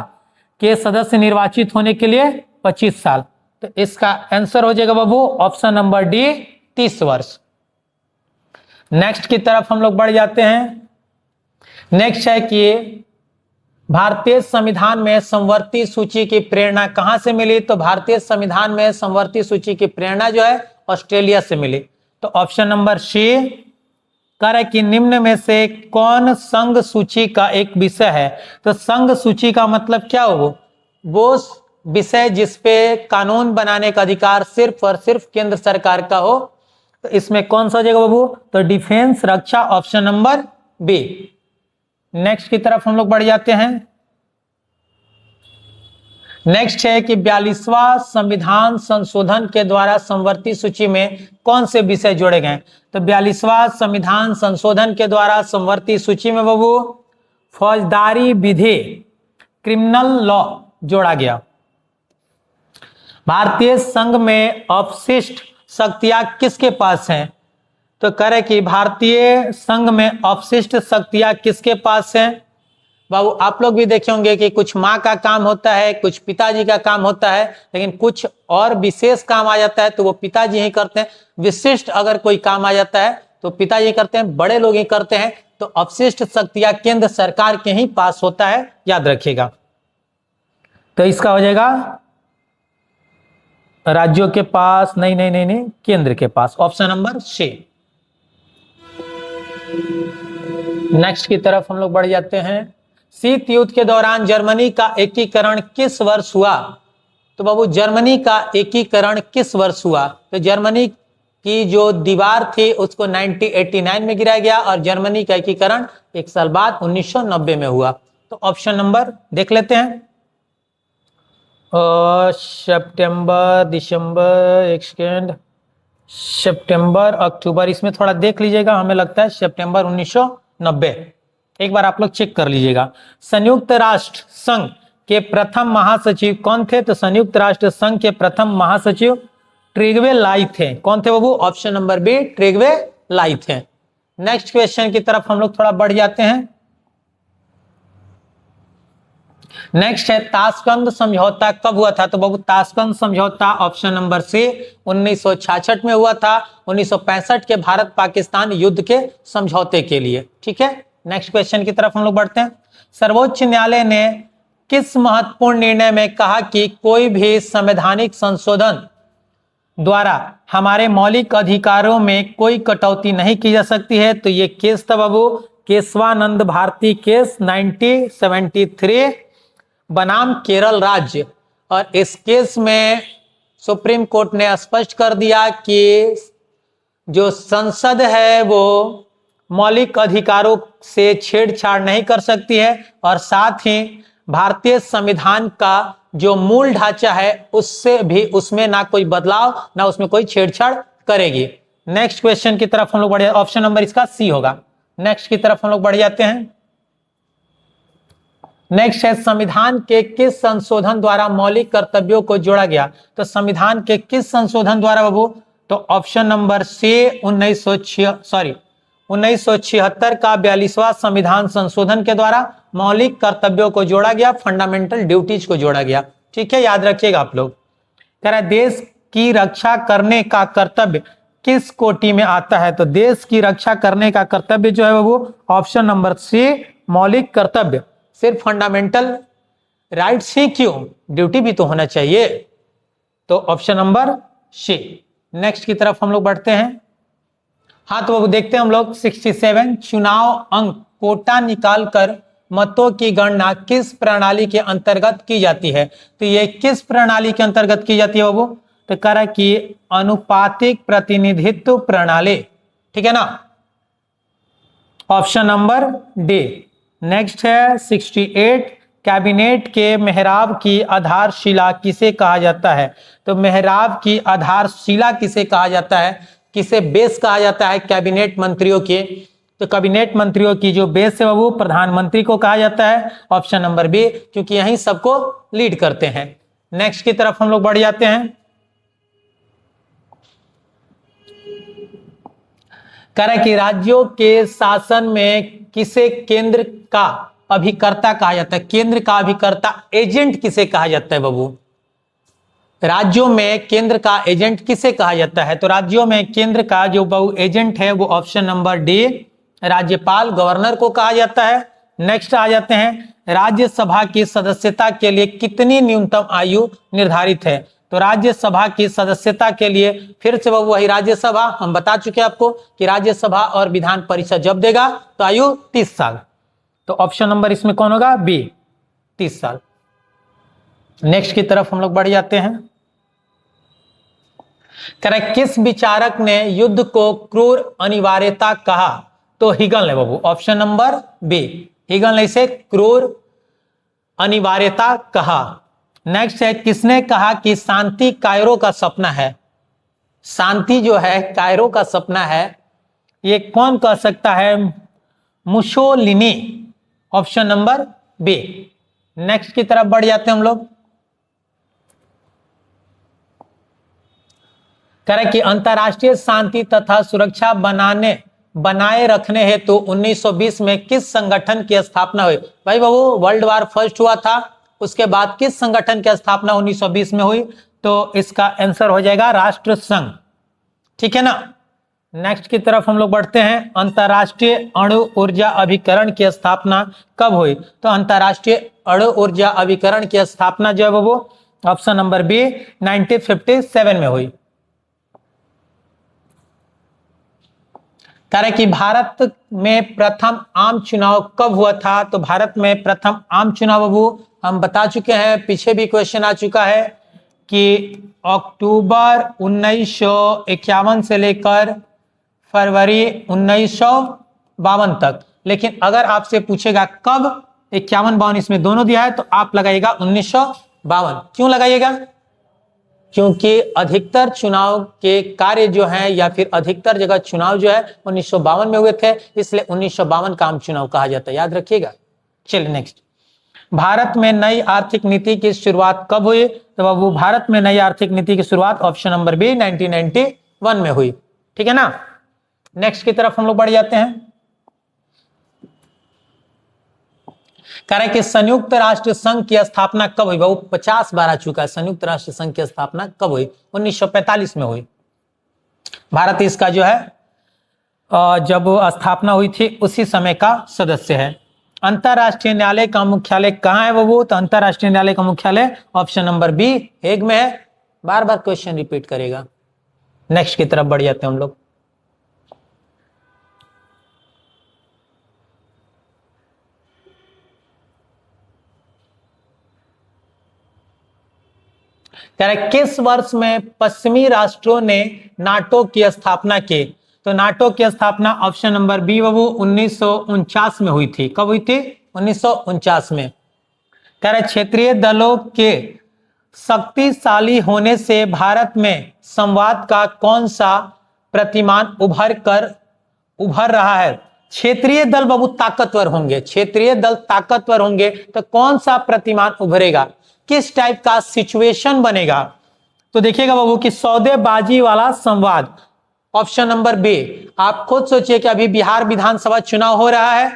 के सदस्य निर्वाचित होने के लिए 25 साल। तो इसका आंसर हो जाएगा बाबू ऑप्शन नंबर डी, 30 वर्ष। नेक्स्ट की तरफ हम लोग बढ़ जाते हैं। नेक्स्ट है कि भारतीय संविधान में समवर्ती सूची की प्रेरणा कहां से मिली? तो भारतीय संविधान में समवर्ती सूची की प्रेरणा जो है ऑस्ट्रेलिया से मिली। तो ऑप्शन नंबर सी। कह रहा है कि निम्न में से कौन संघ सूची का एक विषय है? तो संघ सूची का मतलब क्या हो? वो विषय जिसपे कानून बनाने का अधिकार सिर्फ और सिर्फ केंद्र सरकार का हो। तो इसमें कौन सा हो जाएगा बाबू? तो डिफेंस, रक्षा। Option number B. नेक्स्ट की तरफ हम लोग बढ़ जाते हैं। नेक्स्ट है कि 42वां संविधान संशोधन के द्वारा समवर्ती सूची में कौन से विषय जोड़े गए? तो 42वां संविधान संशोधन के द्वारा समवर्ती सूची में बाबू फौजदारी विधि, क्रिमिनल लॉ जोड़ा गया। भारतीय संघ में अपशिष्ट शक्तियां किसके पास हैं? तो करे कि भारतीय संघ में अपशिष्ट शक्तियां किसके पास हैं? बाबू आप लोग भी देखे होंगे कि कुछ माँ का काम होता है, कुछ पिताजी का काम होता है, लेकिन कुछ और विशेष काम आ जाता है तो वो पिताजी ही करते हैं। विशिष्ट अगर कोई काम आ जाता है तो पिताजी करते हैं, बड़े लोग ही करते हैं। तो अपशिष्ट शक्तियां केंद्र सरकार के ही पास होता है, याद रखिएगा। तो इसका हो जाएगा राज्यों के पास, नहीं नहीं नहीं नहीं, केंद्र के पास, ऑप्शन नंबर सी। नेक्स्ट की तरफ हम लोग बढ़ जाते हैं। शीत युद्ध के दौरान जर्मनी का एकीकरण किस वर्ष हुआ? तो बाबू जर्मनी का एकीकरण किस वर्ष हुआ? तो जर्मनी की जो दीवार थी उसको 1989 में गिराया गया और जर्मनी का एकीकरण एक साल बाद 1990 में हुआ। तो ऑप्शन नंबर देख लेते हैं। सितंबर, दिसंबर, एक सेकेंड, सितंबर, अक्टूबर, इसमें थोड़ा देख लीजिएगा, हमें लगता है सितंबर 1990। एक बार आप लोग चेक कर लीजिएगा। संयुक्त राष्ट्र संघ के प्रथम महासचिव कौन थे? तो संयुक्त राष्ट्र संघ के प्रथम महासचिव ट्रिग्वे लाई थे। कौन थे बाबू? ऑप्शन नंबर बी, ट्रिग्वे लाई थे। नेक्स्ट क्वेश्चन की तरफ हम लोग थोड़ा बढ़ जाते हैं। नेक्स्ट है ताशकंद समझौता कब हुआ था? तो बाबू ताशकंद समझौता ऑप्शन नंबर सी 1966 में हुआ था, 1965 के भारत पाकिस्तान युद्ध के समझौते के लिए। ठीक है, नेक्स्ट क्वेश्चन की तरफ हम लोग बढ़ते हैं। सर्वोच्च न्यायालय ने किस महत्वपूर्ण निर्णय में कहा कि कोई भी संवैधानिक संशोधन द्वारा हमारे मौलिक अधिकारों में कोई कटौती नहीं की जा सकती है? तो ये केस था बाबू केशवानंद भारती केस 1973 बनाम केरल राज्य। और इस केस में सुप्रीम कोर्ट ने स्पष्ट कर दिया कि जो संसद है वो मौलिक अधिकारों से छेड़छाड़ नहीं कर सकती है और साथ ही भारतीय संविधान का जो मूल ढांचा है उससे भी उसमें ना कोई बदलाव ना उसमें कोई छेड़छाड़ करेगी। नेक्स्ट क्वेश्चन की तरफ हम लोग बढ़, ऑप्शन नंबर इसका सी होगा। नेक्स्ट की तरफ हम लोग बढ़ जाते हैं। नेक्स्ट है संविधान के किस संशोधन द्वारा मौलिक कर्तव्यों को जोड़ा गया? तो संविधान के किस संशोधन द्वारा बाबू? तो ऑप्शन नंबर सी 1976 का 42वां संविधान संशोधन के द्वारा मौलिक कर्तव्यों को जोड़ा गया, फंडामेंटल ड्यूटीज को जोड़ा गया। ठीक है, याद रखिएगा आप लोग। कह रहा है देश की रक्षा करने का कर्तव्य किस कोटि में आता है? तो देश की रक्षा करने का कर्तव्य जो है वो ऑप्शन नंबर सी मौलिक कर्तव्य। सिर्फ फंडामेंटल राइट्स ही क्यों, ड्यूटी भी तो होना चाहिए। तो ऑप्शन नंबर सी। नेक्स्ट की तरफ हम लोग बढ़ते हैं। हाँ, तो वो देखते हैं हम लोग 67 चुनाव अंक कोटा निकालकर मतों की गणना किस प्रणाली के अंतर्गत की जाती है? तो ये किस प्रणाली के अंतर्गत की जाती है बाबू? तो कह रहा है कि अनुपातिक प्रतिनिधित्व प्रणाली। ठीक है ना, ऑप्शन नंबर डी। नेक्स्ट है 68 कैबिनेट के मेहराब की आधारशिला किसे कहा जाता है? तो मेहराब की आधारशिला किसे कहा जाता है, किसे बेस कहा जाता है? कैबिनेट मंत्रियों के। तो कैबिनेट मंत्रियों की जो बेस है वो प्रधानमंत्री को कहा जाता है, ऑप्शन नंबर बी, क्योंकि यही सबको लीड करते हैं। नेक्स्ट की तरफ हम लोग बढ़ जाते हैं। कह रहा है कि राज्यों के शासन में किसे केंद्र का अभिकर्ता कहा जाता है? केंद्र का अभिकर्ता एजेंट किसे कहा जाता है बाबू? राज्यों में केंद्र का एजेंट किसे कहा जाता है? तो राज्यों में केंद्र का जो बहु एजेंट है वो ऑप्शन नंबर डी राज्यपाल, गवर्नर को कहा जाता है। नेक्स्ट आ जाते हैं, राज्यसभा की सदस्यता के लिए कितनी न्यूनतम आयु निर्धारित है? तो राज्यसभा की सदस्यता के लिए फिर से वही राज्यसभा, हम बता चुके हैं आपको कि राज्यसभा और विधान परिषद जब देगा तो आयु 30 साल। तो ऑप्शन नंबर इसमें कौन होगा? बी, 30 साल। नेक्स्ट की तरफ हम लोग बढ़ जाते हैं। करेक्ट, किस विचारक ने युद्ध को क्रूर अनिवार्यता कहा? तो हिगल ने बाबू, ऑप्शन नंबर बी, हिगल ने इसे क्रूर अनिवार्यता कहा। नेक्स्ट है किसने कहा कि शांति कायरो का सपना है? शांति जो है कायरो का सपना है, ये कौन कह सकता है? Mussolini, option number B. Next की तरफ बढ़ जाते हैं हम लोग। कह रहे कि अंतर्राष्ट्रीय शांति तथा सुरक्षा बनाए रखने हेतु 1920 में किस संगठन की स्थापना हुई? भाई बाबू, वर्ल्ड वार फर्स्ट हुआ था, उसके बाद किस संगठन की स्थापना 1920 में हुई? तो इसका आंसर हो जाएगा राष्ट्र संघ। ठीक है ना। नेक्स्ट की तरफ हम लोग बढ़ते हैं। अंतर्राष्ट्रीय अणु ऊर्जा अभिकरण की स्थापना कब हुई? तो अंतर्राष्ट्रीय अणु ऊर्जा अभिकरण की स्थापना जो है वो ऑप्शन नंबर बी 1957 में हुई। कह रहे कि भारत में प्रथम आम चुनाव कब हुआ था? तो भारत में प्रथम आम चुनाव वो हम बता चुके हैं, पीछे भी क्वेश्चन आ चुका है कि अक्टूबर 1951 से लेकर फरवरी 1952 तक। लेकिन अगर आपसे पूछेगा कब 51-52 इसमें दोनों दिया है, तो आप लगाइएगा 1952। क्यों लगाइएगा? क्योंकि अधिकतर चुनाव के कार्य जो हैं या फिर अधिकतर जगह चुनाव जो है 1952 में हुए थे, इसलिए 1952 का आम चुनाव कहा जाता है, याद रखिएगा। चलिए नेक्स्ट। भारत में नई आर्थिक नीति की शुरुआत कब हुई? तो बाबू भारत में नई आर्थिक नीति की शुरुआत ऑप्शन नंबर बी 1991 में हुई। ठीक है ना। नेक्स्ट की तरफ हम लोग बढ़ जाते हैं। कह रहे कि संयुक्त राष्ट्र संघ की स्थापना कब हुई? बाबू 50 बार आ चुका है, संयुक्त राष्ट्र संघ की स्थापना कब हुई? 1945 में हुई। भारत इसका जो है जब स्थापना हुई थी उसी समय का सदस्य है। अंतरराष्ट्रीय न्यायालय का मुख्यालय कहाँ है बाबू? तो अंतरराष्ट्रीय न्यायालय का मुख्यालय ऑप्शन नंबर बी हेग में है। बार बार क्वेश्चन रिपीट करेगा। नेक्स्ट की तरफ बढ़ जाते हैं हम लोग। कह रहे किस वर्ष में पश्चिमी राष्ट्रों ने नाटो की स्थापना की? तो नाटो की स्थापना ऑप्शन नंबर बी बाबू 1949 में हुई थी। कब हुई थी? 1949 में। कह रहे क्षेत्रीय दलों के शक्तिशाली होने से भारत में संवाद का कौन सा प्रतिमान उभर रहा है? क्षेत्रीय दल बाबू ताकतवर होंगे, क्षेत्रीय दल ताकतवर होंगे तो कौन सा प्रतिमान उभरेगा, किस टाइप का सिचुएशन बनेगा? तो देखिएगा बाबू कि सौदेबाजी वाला संवाद, ऑप्शन नंबर बी। आप खुद सोचिए कि अभी बिहार विधानसभा चुनाव हो रहा है,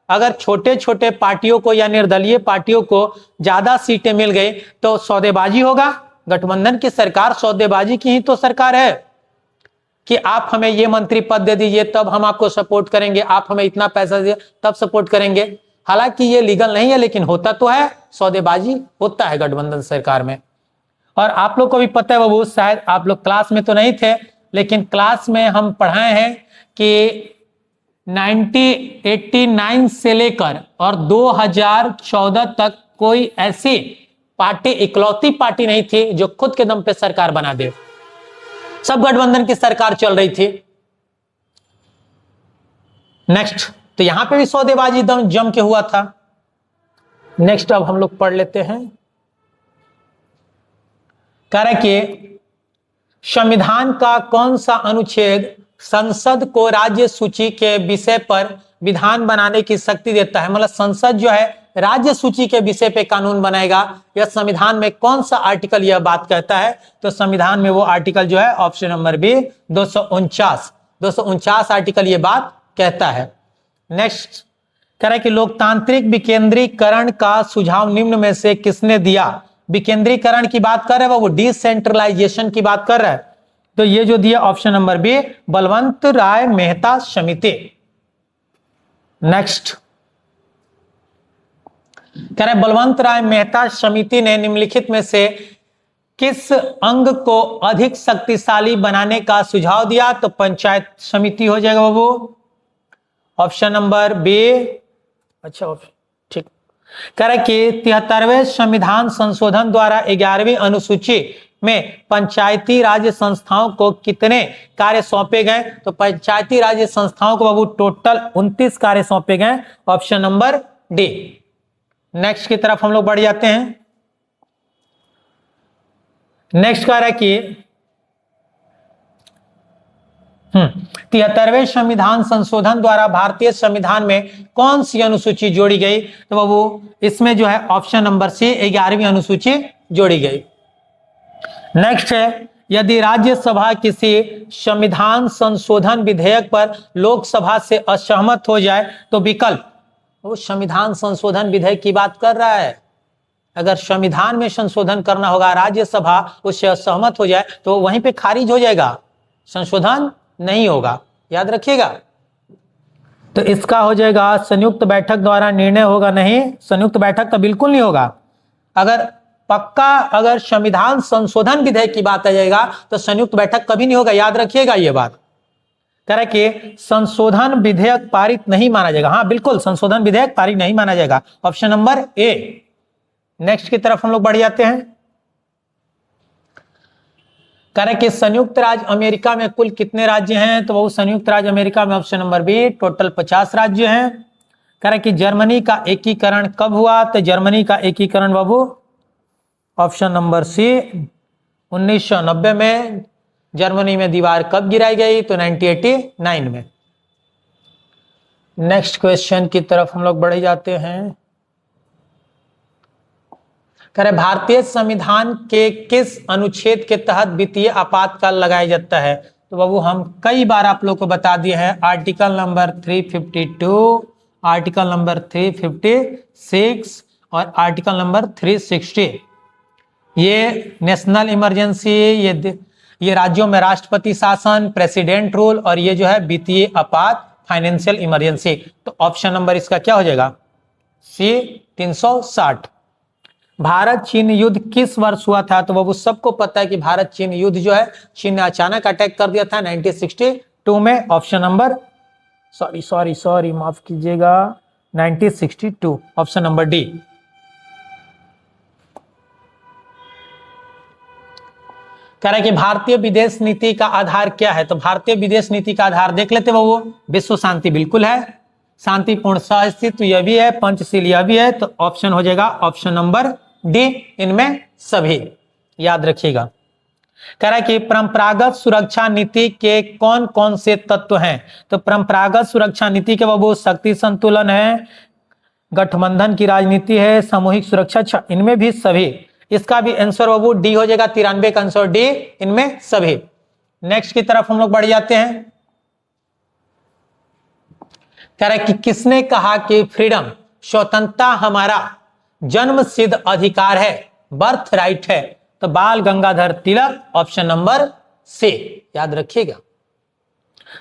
अगर छोटे छोटे पार्टियों को या निर्दलीय पार्टियों को ज्यादा सीटें मिल गई तो सौदेबाजी होगा। गठबंधन की सरकार सौदेबाजी की ही तो सरकार है कि आप हमें ये मंत्री पद दे दीजिए तब हम आपको सपोर्ट करेंगे, आप हमें इतना पैसा दीजिए तब सपोर्ट करेंगे। हालांकि ये लीगल नहीं है लेकिन होता तो है, सौदेबाजी होता है गठबंधन सरकार में। और आप लोग को भी पता है बाबू, शायद आप लोग क्लास में तो नहीं थे लेकिन क्लास में हम पढ़ाए हैं कि 1989 से लेकर और 2014 तक कोई ऐसी पार्टी, इकलौती पार्टी नहीं थी जो खुद के दम पे सरकार बना दे, सब गठबंधन की सरकार चल रही थी। नेक्स्ट, तो यहां पे भी सौदेबाजी दम जम के हुआ था। नेक्स्ट अब हम लोग पढ़ लेते हैं। कह रहे कि संविधान का कौन सा अनुच्छेद संसद को राज्य सूची के विषय पर विधान बनाने की शक्ति देता है? मतलब संसद जो है राज्य सूची के विषय पे कानून बनाएगा, यह संविधान में कौन सा आर्टिकल यह बात कहता है? तो संविधान में वो आर्टिकल जो है ऑप्शन नंबर बी 249 आर्टिकल ये बात कहता है। नेक्स्ट कह रहा है कि लोकतांत्रिक विकेंद्रीकरण का सुझाव निम्न में से किसने दिया? विकेंद्रीकरण की बात कर रहे हैं वो डिसेंट्रलाइजेशन की बात कर रहा है, तो ये जो दिया ऑप्शन नंबर बी बलवंत राय मेहता समिति। नेक्स्ट कह रहे बलवंत राय मेहता समिति ने निम्नलिखित में से किस अंग को अधिक शक्तिशाली बनाने का सुझाव दिया? तो पंचायत समिति हो जाएगा बाबू, ऑप्शन नंबर बी। अच्छा ठीक। कह रहे कि 73वें संविधान संशोधन द्वारा 11वीं अनुसूची में पंचायती राज संस्थाओं को कितने कार्य सौंपे गए? तो पंचायती राज संस्थाओं को बाबू टोटल 29 कार्य सौंपे गए, ऑप्शन नंबर डी। नेक्स्ट की तरफ हम लोग बढ़ जाते हैं। नेक्स्ट कह रहा है कि 73वें संविधान संशोधन द्वारा भारतीय संविधान में कौन सी अनुसूची जोड़ी गई? तो बाबू इसमें जो है ऑप्शन नंबर सी 11वीं अनुसूची जोड़ी गई। नेक्स्ट है यदि राज्यसभा किसी संविधान संशोधन विधेयक पर लोकसभा से असहमत हो जाए तो विकल्प, वो संविधान संशोधन विधेयक की बात कर रहा है। अगर संविधान में संशोधन करना होगा, राज्यसभा उससे असहमत हो जाए तो वहीं पे खारिज हो जाएगा, संशोधन नहीं होगा, याद रखिएगा। तो इसका हो जाएगा संयुक्त बैठक द्वारा निर्णय होगा, नहीं, संयुक्त बैठक का बिल्कुल नहीं होगा। अगर पक्का अगर संविधान संशोधन विधेयक की बात आ जाएगा तो संयुक्त बैठक कभी नहीं होगा, याद रखिएगा ये बात। कह रहे कि संशोधन विधेयक पारित नहीं माना जाएगा। हाँ बिल्कुल, संशोधन विधेयक पारित नहीं माना जाएगा, ऑप्शन नंबर ए। नेक्स्ट की तरफ हम लोग बढ़ जाते हैं। कह रहे कि संयुक्त राज्य अमेरिका में कुल कितने राज्य हैं, तो वो संयुक्त राज्य अमेरिका में ऑप्शन नंबर बी टोटल 50 राज्य हैं। कह रहे कि जर्मनी का एकीकरण कब हुआ, तो जर्मनी का एकीकरण बाबू ऑप्शन नंबर सी 1990 में। जर्मनी में दीवार कब गिराई गई, तो 1989 में। नेक्स्ट क्वेश्चन की तरफ हम लोग बढ़े जाते हैं। कह रहे भारतीय संविधान के किस अनुच्छेद के तहत वित्तीय आपातकाल लगाया जाता है, तो बाबू हम कई बार आप लोग को बता दिए हैं, आर्टिकल नंबर 352, आर्टिकल नंबर 356 और आर्टिकल नंबर 360। ये नेशनल इमरजेंसी, ये राज्यों में राष्ट्रपति शासन, प्रेसिडेंट रूल, और ये जो है वित्तीय आपात फाइनेंशियल इमरजेंसी। तो ऑप्शन नंबर इसका क्या हो जाएगा, सी 360। भारत चीन युद्ध किस वर्ष हुआ था, तो बाबू सबको पता है कि भारत चीन युद्ध जो है, चीन ने अचानक अटैक कर दिया था 1962 में। ऑप्शन नंबर सॉरी माफ कीजिएगा, 1962, ऑप्शन नंबर डी। कह रहा है कि भारतीय विदेश नीति का आधार क्या है, तो भारतीय विदेश नीति का आधार देख लेते बाबू, विश्व शांति बिल्कुल है, शांतिपूर्ण सहअस्तित्व यह भी है, पंचशील यह भी है, तो ऑप्शन हो जाएगा ऑप्शन नंबर डी, इनमें सभी, याद रखिएगा। कह रहा है कि परंपरागत सुरक्षा नीति के कौन कौन से तत्व हैं, तो परंपरागत सुरक्षा नीति के बाबू शक्ति संतुलन है, गठबंधन की राजनीति है, सामूहिक सुरक्षा, इनमें भी सभी। इसका भी आंसर बाबू डी हो जाएगा, 93 का आंसर डी, इनमें सभी। नेक्स्ट की तरफ हम लोग बढ़ जाते हैं। कह रहा है कि किसने कहा कि फ्रीडम, स्वतंत्रता हमारा जन्म सिद्ध अधिकार है, बर्थ राइट है, तो बाल गंगाधर तिलक, ऑप्शन नंबर सी, याद रखिएगा।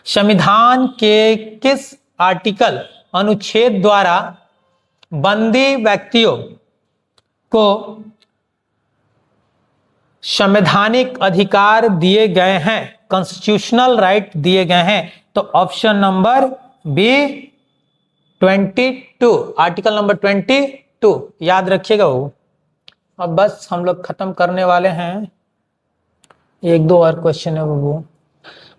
संविधान के किस आर्टिकल अनुच्छेद द्वारा बंदी व्यक्तियों को संवैधानिक अधिकार दिए गए हैं, कॉन्स्टिट्यूशनल राइट दिए गए हैं, तो option number B 22, article number 22, याद रखिएगा वो। अब बस हम लोग खत्म करने वाले हैं, एक दो और क्वेश्चन है वो।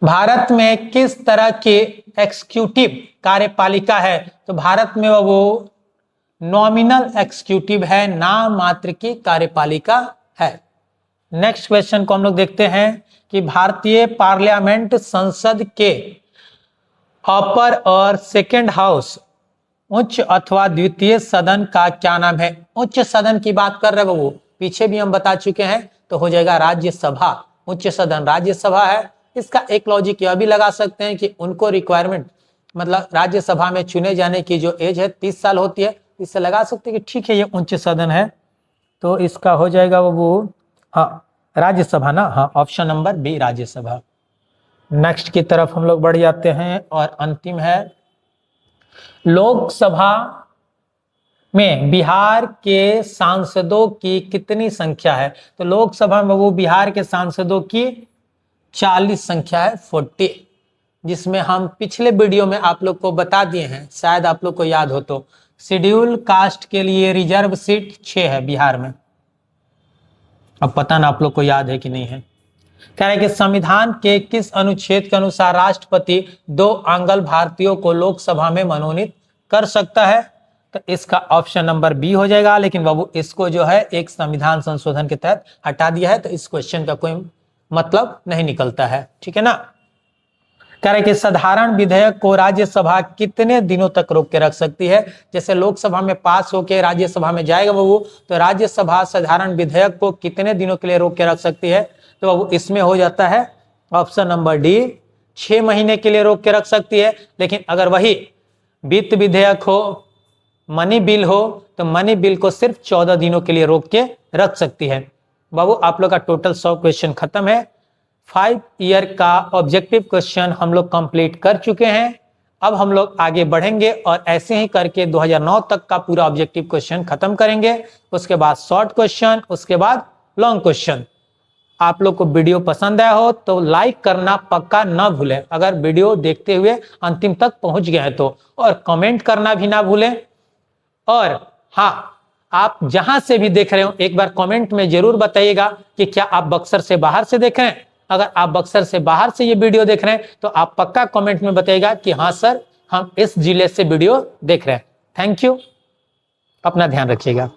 भारत में किस तरह की एक्सिक्यूटिव कार्यपालिका है, तो भारत में वो नॉमिनल एक्सिक्यूटिव है, नाम मात्र की कार्यपालिका है। नेक्स्ट क्वेश्चन को हम लोग देखते हैं कि भारतीय पार्लियामेंट संसद के अपर और सेकेंड हाउस, उच्च अथवा द्वितीय सदन का क्या नाम है। उच्च सदन की बात कर रहे हैं वो, पीछे भी हम बता चुके हैं, तो हो जाएगा राज्यसभा। उच्च सदन राज्यसभा है। इसका एक लॉजिक यह भी लगा सकते हैं कि उनको रिक्वायरमेंट, मतलब राज्यसभा में चुने जाने की जो एज है 30 साल होती है, इससे लगा सकते हैं कि ठीक है ये उच्च सदन है, तो इसका हो जाएगा वो हाँ राज्यसभा ना, हाँ option number B Rajya Sabha. Next की तरफ हम लोग बढ़ जाते हैं और अंतिम है, लोकसभा में बिहार के सांसदों की कितनी संख्या है, तो लोकसभा में वो बिहार के सांसदों की 40 संख्या है, 40, जिसमें हम पिछले वीडियो में आप लोग को बता दिए हैं, शायद आप लोग को याद हो तो। शेड्यूल कास्ट के लिए रिजर्व सीट 6 है बिहार में, अब पता ना आप लोग को याद है कि नहीं है। कह रहे कि संविधान के किस अनुच्छेद के अनुसार राष्ट्रपति 2 आंग्ल भारतीयों को लोकसभा में मनोनीत कर सकता है, तो इसका ऑप्शन नंबर बी हो जाएगा। लेकिन बाबू इसको जो है एक संविधान संशोधन के तहत हटा दिया है, तो इस क्वेश्चन का कोई मतलब नहीं निकलता है, ठीक है ना। कह रहे कि साधारण विधेयक को राज्यसभा कितने दिनों तक रोक के रख सकती है, जैसे लोकसभा में पास होके राज्यसभा में जाएगा बाबू, तो राज्यसभा साधारण विधेयक को कितने दिनों के लिए रोक के रख सकती है, तो बाबू इसमें हो जाता है ऑप्शन नंबर डी, 6 महीने के लिए रोक के रख सकती है। लेकिन अगर वही वित्त विधेयक हो, मनी बिल हो, तो मनी बिल को सिर्फ 14 दिनों के लिए रोक के रख सकती है। बाबू आप लोग का टोटल 100 क्वेश्चन खत्म है। 5 ईयर का ऑब्जेक्टिव क्वेश्चन हम लोग कंप्लीट कर चुके हैं। अब हम लोग आगे बढ़ेंगे और ऐसे ही करके 2009 तक का पूरा ऑब्जेक्टिव क्वेश्चन खत्म करेंगे। उसके बाद शॉर्ट क्वेश्चन, उसके बाद लॉन्ग क्वेश्चन। आप लोग को वीडियो पसंद आया हो तो लाइक करना पक्का ना भूलें, अगर वीडियो देखते हुए अंतिम तक पहुंच गए हैं तो, और कमेंट करना भी ना भूलें। और हाँ, आप जहां से भी देख रहे हो एक बार कमेंट में जरूर बताइएगा कि क्या आप बक्सर से बाहर से देख रहे हैं। अगर आप बक्सर से बाहर से ये वीडियो देख रहे हैं तो आप पक्का कमेंट में बताइएगा कि हाँ सर, हम इस जिले से वीडियो देख रहे हैं। थैंक यू, अपना ध्यान रखिएगा।